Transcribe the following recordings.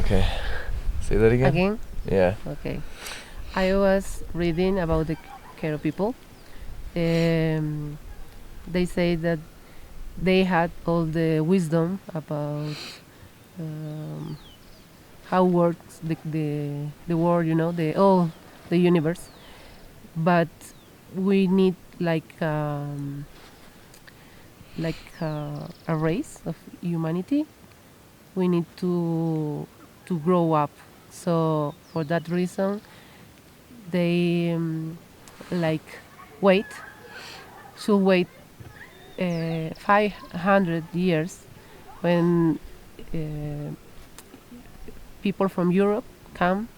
Okay. Say that again? Again? Yeah. Okay. I was reading about the Quero people. They say that they had all the wisdom about um, how works the world, the universe. But we need a race of humanity. We need to grow up. So for that reason, they like wait should wait 500 years when uh, people from Europe come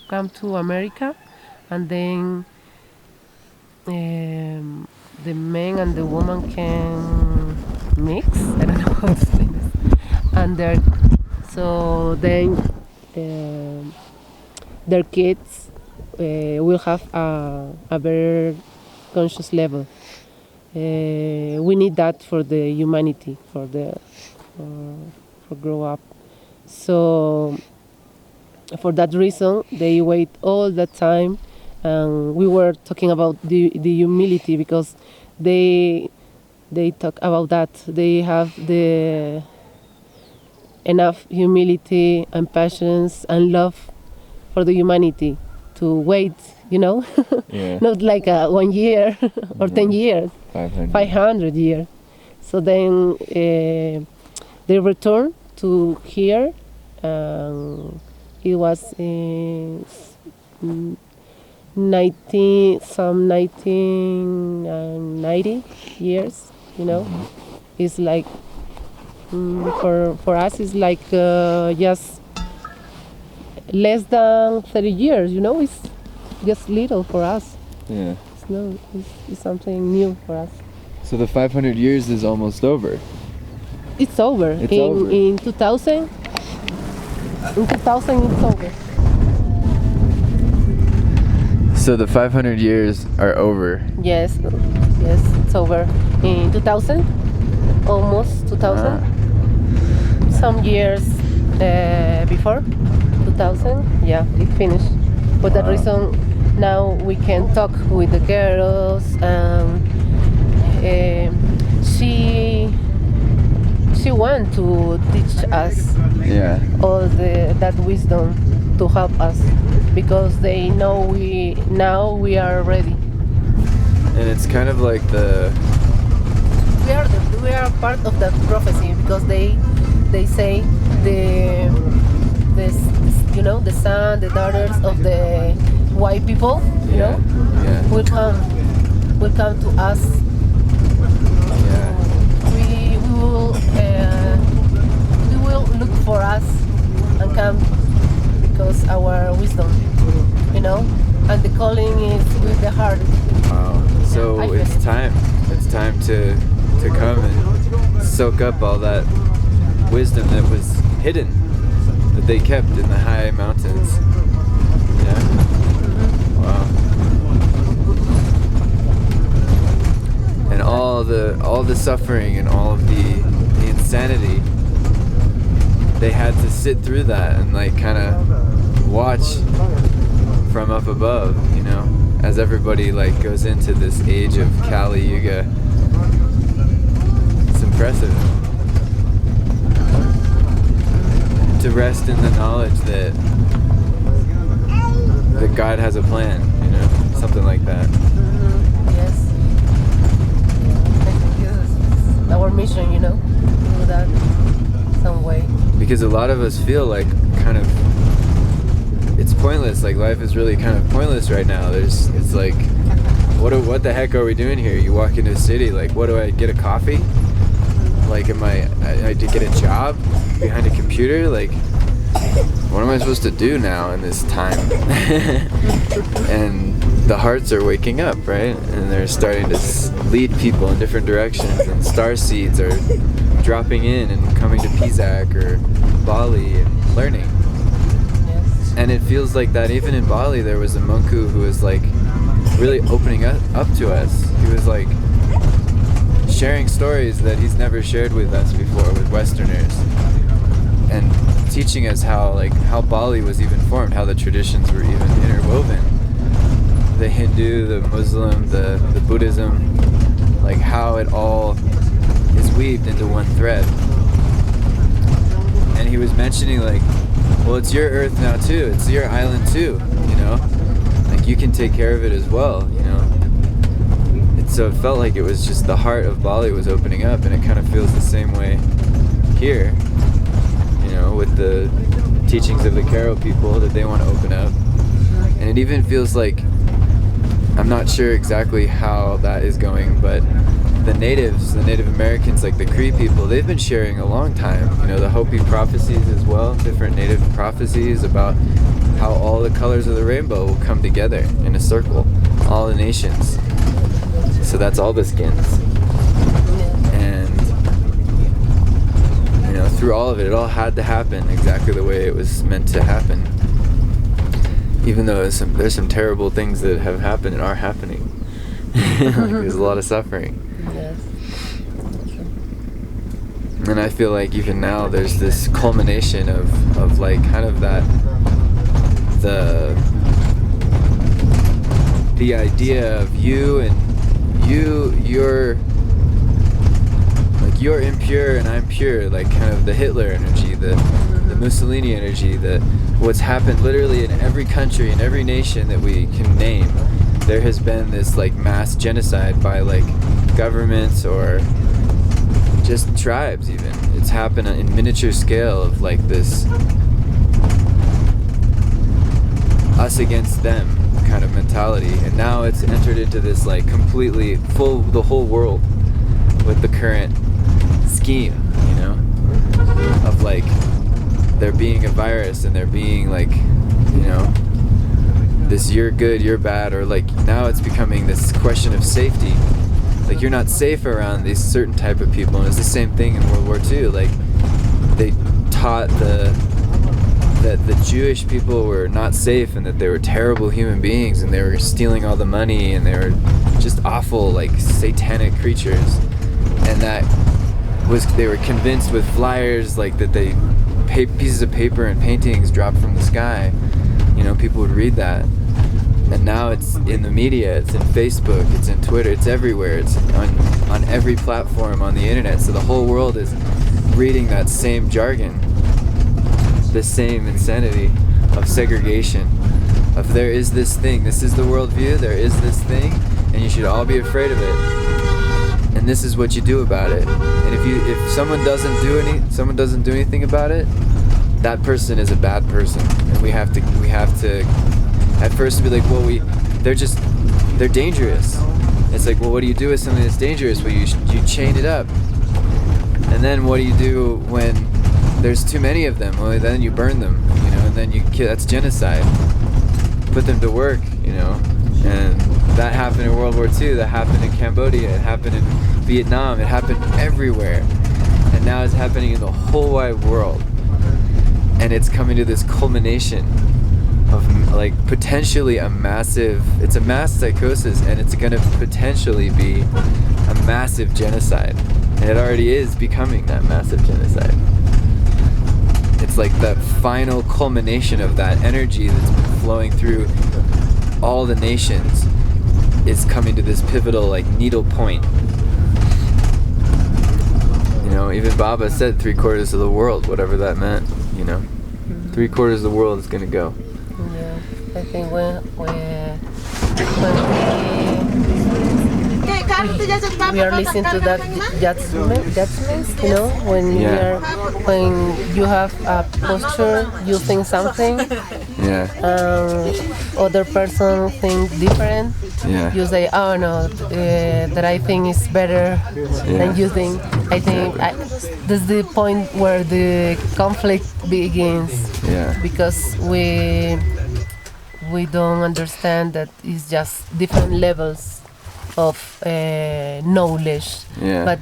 come to America, and then the man and the woman can mix. I don't know how to explain this. And so then their kids will have a better conscious level. We need that for the humanity, for grow up. So for that reason, they wait all the time. And we were talking about the humility, because they talk about that. They have the enough humility and patience and love for the humanity to wait, Yeah. not like 1 year or 10 years, 500 years. So then they returned to here. It was in 1990 years. It's like for us it's like just less than 30 years. It's just little for us. Yeah. It's something new for us. So the 500 years is almost over. It's over. In 2000. In 2000 it's over. So the 500 years are over. Yes, it's over. In 2000, almost 2000. Some years before 2000, yeah, it finished. For that reason, now we can talk with the girls. She want to teach us all that wisdom to help us, because they know we are ready. And it's kind of like we are part of that prophecy, because they say the son, the daughters of the white people, will come to us. We will look for us and come, because our wisdom, and the calling is with the heart. So it's time to come and soak up all that wisdom that was hidden, that they kept in the high mountains. Yeah. Wow. And all the suffering and all of the insanity, they had to sit through that and kind of watch from up above, as everybody goes into this age of Kali Yuga. It's impressive to rest in the knowledge that God has a plan, something like that. Yes. It's our mission, do that some way. Because a lot of us feel like kind of it's pointless. Like life is really kind of pointless right now. It's like, what the heck are we doing here? You walk into a city, like, what do I get, a coffee? Like, I to get a job behind a computer? Like, what am I supposed to do now in this time? And the hearts are waking up, right? And they're starting to lead people in different directions. And star seeds are dropping in and coming to Pisac or Bali and learning. And it feels like that even in Bali there was a monk who was like really opening up to us. He was like sharing stories that he's never shared with us before, with Westerners. And teaching us how Bali was even formed, how the traditions were even interwoven. The Hindu, the Muslim, the Buddhism, like how it all is weaved into one thread. And he was mentioning like, well, it's your earth now too, it's your island too, you know? Like you can take care of it as well, you know? So it felt like it was just the heart of Bali was opening up, and it kind of feels the same way here, you know, with the teachings of the Karo people that they want to open up. And it even feels like, I'm not sure exactly how that is going, but the natives, the Native Americans, like the Cree people, they've been sharing a long time, you know, the Hopi prophecies as well, different native prophecies about how all the colors of the rainbow will come together in a circle, all the nations. So that's all the skins. And, you know, through all of it, it all had to happen exactly the way it was meant to happen. Even though there's some terrible things that have happened and are happening. Like there's a lot of suffering. Yes. And I feel like even now there's this culmination of like kind of that, the idea of you and you're like you're impure and I'm pure, like kind of the Hitler energy, the Mussolini energy, what's happened literally in every country, in every nation that we can name. There has been this like mass genocide by like governments or just tribes even. It's happened in miniature scale of like this us against them kind of mentality, and now it's entered into this like completely the whole world with the current scheme, you know, of like there being a virus and there being like, you know, this you're good, you're bad, or like now it's becoming this question of safety. Like you're not safe around these certain type of people, and it's the same thing in World War II. Like they taught that the Jewish people were not safe and that they were terrible human beings and they were stealing all the money and they were just awful, like satanic creatures. And they were convinced with flyers like that they pieces of paper and paintings dropped from the sky. You know, people would read that. And now it's in the media, it's in Facebook, it's in Twitter, it's everywhere, it's on every platform on the internet. So the whole world is reading that same jargon, the same insanity of segregation, of there is this thing, this is the worldview, there is this thing, and you should all be afraid of it. And this is what you do about it. And if someone doesn't do anything about it, that person is a bad person. And we have to at first be like, well, they're dangerous. It's like, well, what do you do with something that's dangerous? Well, you chain it up. And then what do you do when there's too many of them? Well, then you burn them, you know, and then that's genocide. Put them to work, you know. And that happened in World War II, that happened in Cambodia, it happened in Vietnam, it happened everywhere. And now it's happening in the whole wide world. And it's coming to this culmination of like potentially it's a mass psychosis, and it's gonna potentially be a massive genocide. And it already is becoming that massive genocide. It's like the final culmination of that energy that's been flowing through all the nations is coming to this pivotal like needle point. You know, even Baba said 3/4 of the world, whatever that meant, you know. 3/4 of the world is gonna go. Yeah, I think when we are listening to that judgments, you know, when you have a posture, you think something, other person think different. You say, oh no, that I think is better than you think. I think that's the point where the conflict begins. Because we don't understand that it's just different levels of knowledge, but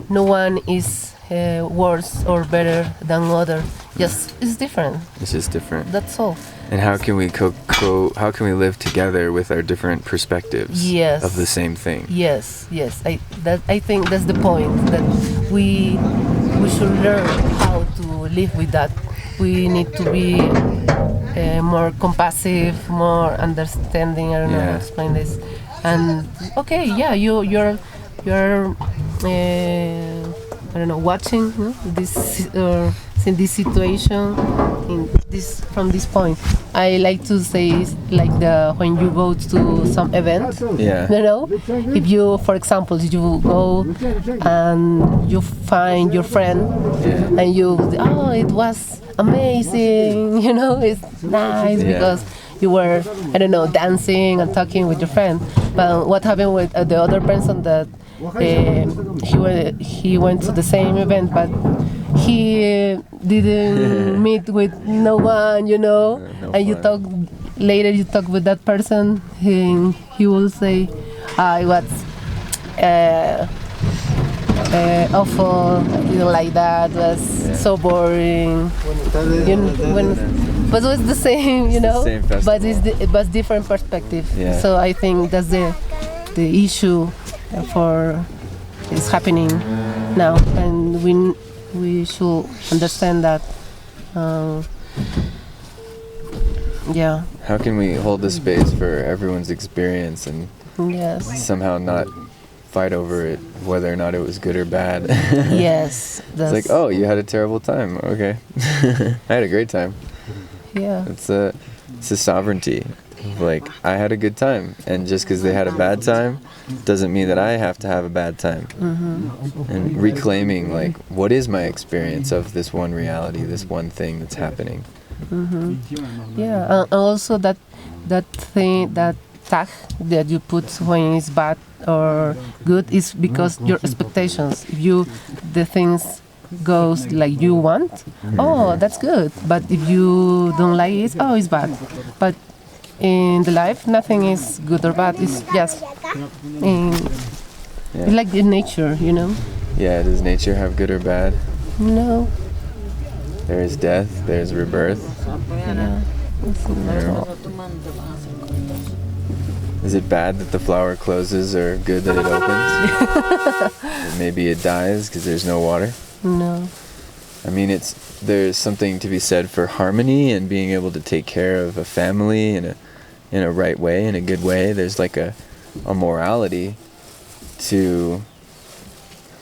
no one is worse or better than other. Just it's different. It's just different. That's all. And how can we how can we live together with our different perspectives of the same thing? Yes. I think that's the point, that we should learn how to live with that. We need to be more compassive, more understanding. I don't know how to explain this. And okay, yeah, you're I don't know, watching this in this situation in this from this point. I like to say it's like when you go to some event, you know, if you, for example, you go and you find your friend and it was amazing, you know, it's nice because you were, I don't know, dancing and talking with your friend. But what happened with the other person that he went to the same event, but he didn't meet with no one, you know, and you talk later. You talk with that person, and he will say, "I was awful. I didn't like that. It was so boring." But it was the same, you know. But it's different perspective. Yeah. So I think that's the issue is happening now, and we should understand that. How can we hold the space for everyone's experience and somehow not fight over it, whether or not it was good or bad? Yes. It's like, oh, you had a terrible time. Okay. I had a great time. Yeah. It's a sovereignty. Like, I had a good time, and just because they had a bad time doesn't mean that I have to have a bad time. And reclaiming, like, what is my experience of this one reality, this one thing that's happening? Yeah, and also that thing, that tag that you put when it's bad or good is because your expectations. If the things goes like you want, oh, that's good. But if you don't like it, oh, it's bad. But in the life, nothing is good or bad. It's just it's like in nature, you know. Yeah, does nature have good or bad? No. There is death, there's rebirth. Yeah. Is it bad that the flower closes or good that it opens? Maybe it dies because there's no water? No. I mean, there's something to be said for harmony and being able to take care of a family in a right way, in a good way. There's like a morality to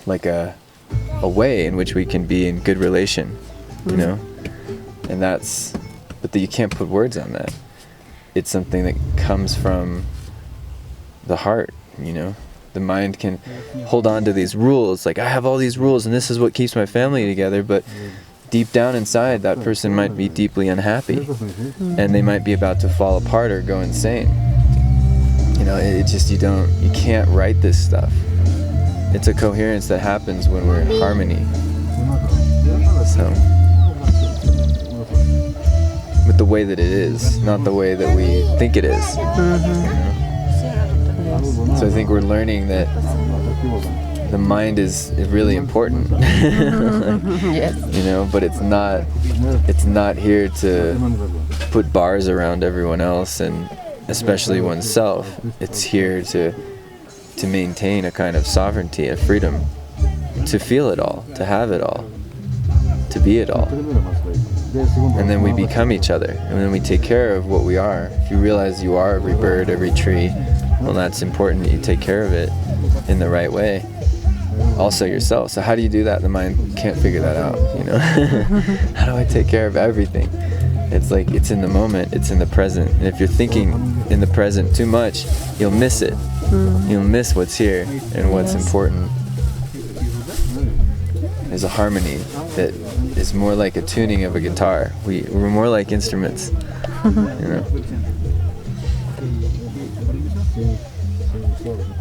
like a way in which we can be in good relation, you know? And but you can't put words on that. It's something that comes from the heart, you know? The mind can hold on to these rules, like I have all these rules and this is what keeps my family together, but deep down inside that person might be deeply unhappy and they might be about to fall apart or go insane. You know, you can't write this stuff. It's a coherence that happens when we're in harmony. So, with the way that it is, not the way that we think it is. So I think we're learning that the mind is really important. Yes. You know, but it's not here to put bars around everyone else and especially oneself. It's here to maintain a kind of sovereignty, a freedom to feel it all, to have it all, to be it all. And then we become each other, and then we take care of what we are. If you realize you are every bird, every tree, well, that's important that you take care of it in the right way. Also yourself. So how do you do that? The mind can't figure that out, you know? How do I take care of everything? It's like, it's in the moment, it's in the present. And if you're thinking in the present too much, you'll miss it. You'll miss what's here and what's important. There's a harmony that is more like a tuning of a guitar. We're more like instruments, you know?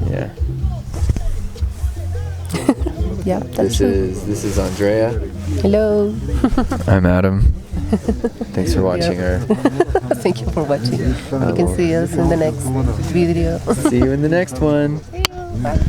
Yeah. Yeah, that's This is Andrea. Hello. I'm Adam. Thanks for watching our... Thank you for watching. You can see us in the next video. See you in the next one. Bye.